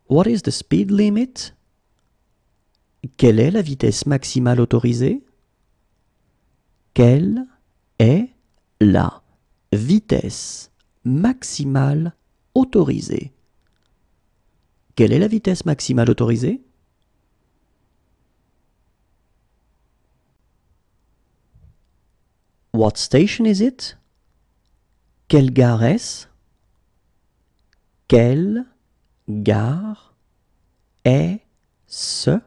What is the speed limit? Quelle est la vitesse maximale autorisée? Quelle est la vitesse maximale autorisée? Quelle est la vitesse maximale autorisée? What station is it? Quelle gare est-ce? Quelle gare est-ce?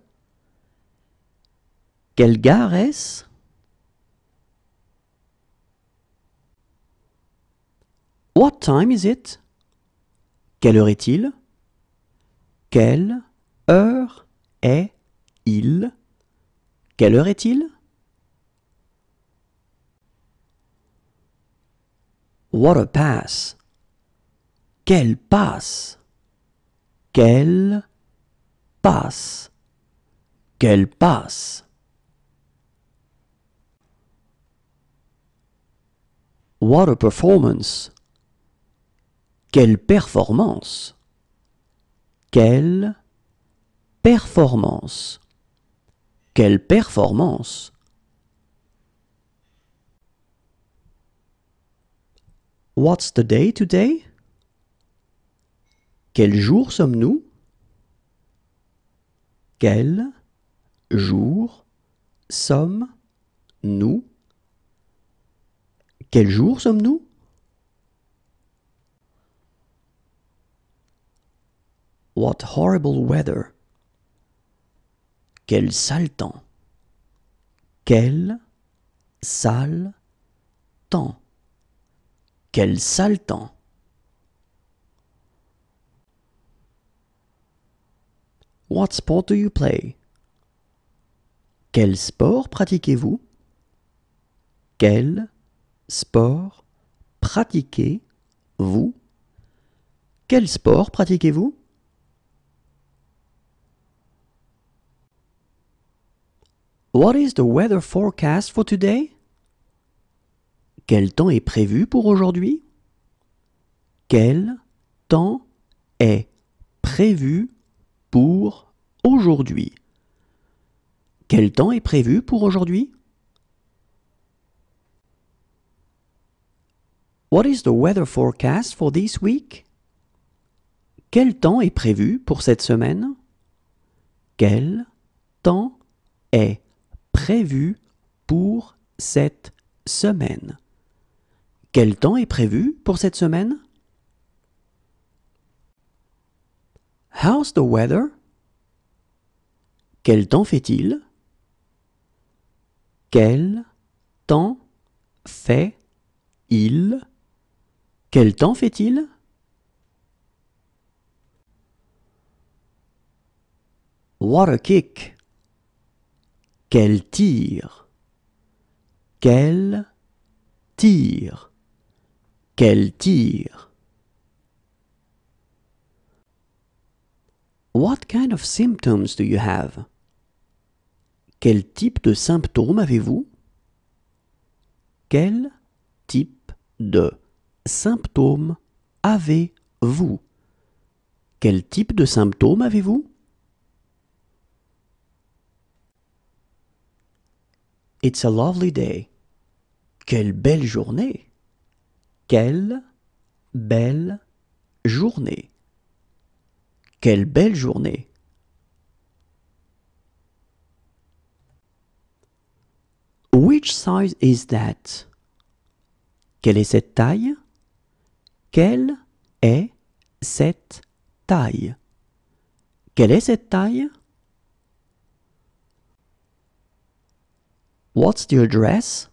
Quelle gare est-ce? What time is it? Quelle heure est-il? Quelle heure est-il? Quelle heure est-il? What a pass! Quelle passe! Quelle passe! Quelle passe! What a performance! Quelle performance! Quelle performance! Quelle performance! What's the day today? Quel jour sommes-nous? Quel jour sommes-nous? Quel jour sommes-nous? What horrible weather! Quel sale temps! Quel sale temps! Quel sale temps! What sport do you play? Quel sport pratiquez-vous? Quel sport pratiquez-vous? Quel sport pratiquez-vous? What is the weather forecast for today? Quel temps est prévu pour aujourd'hui? Quel temps est prévu pour aujourd'hui? Quel temps est prévu pour aujourd'hui? What is the weather forecast for this week? Quel temps est prévu pour cette semaine? Quel temps est prévu pour cette semaine? Quel temps est prévu pour cette semaine? How's the weather? Quel temps fait-il? Quel temps fait-il? Quel temps fait-il? What a kick! Quel tir! Quel tir! Quel tir! What kind of symptoms do you have? Quel type de symptômes avez-vous? Quel type de symptômes avez-vous? Quel type de symptômes avez-vous? It's a lovely day. Quelle belle journée! Quelle belle journée! Quelle belle journée! Which size is that? Quelle est cette taille? Quelle est cette taille? Quelle est cette taille? What's the address?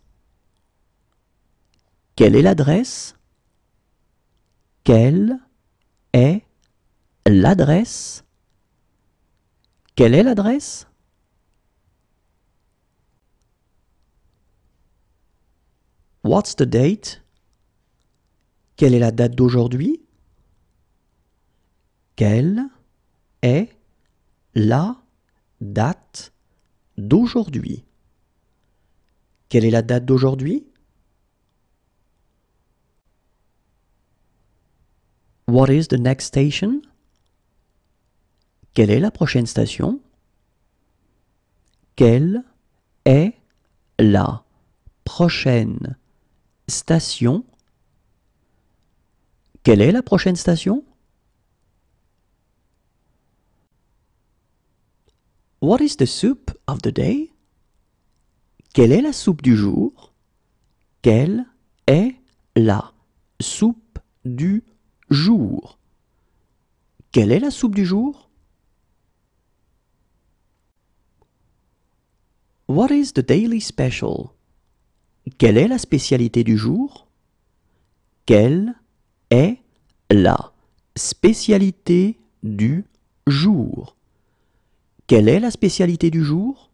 Quelle est l'adresse? Quelle est l'adresse? Quelle est l'adresse? What's the date? Quelle est la date d'aujourd'hui? Quelle est la date d'aujourd'hui? Quelle est la date d'aujourd'hui? What is the next station? Quelle est la prochaine station? Quelle est la prochaine station? Quelle est la prochaine station? What is the soup of the day? Quelle est la soupe du jour? Quelle est la soupe du jour? Quelle est la soupe du jour? What is the daily special? Quelle est la spécialité du jour? Quelle est la spécialité du jour? Quelle est la spécialité du jour?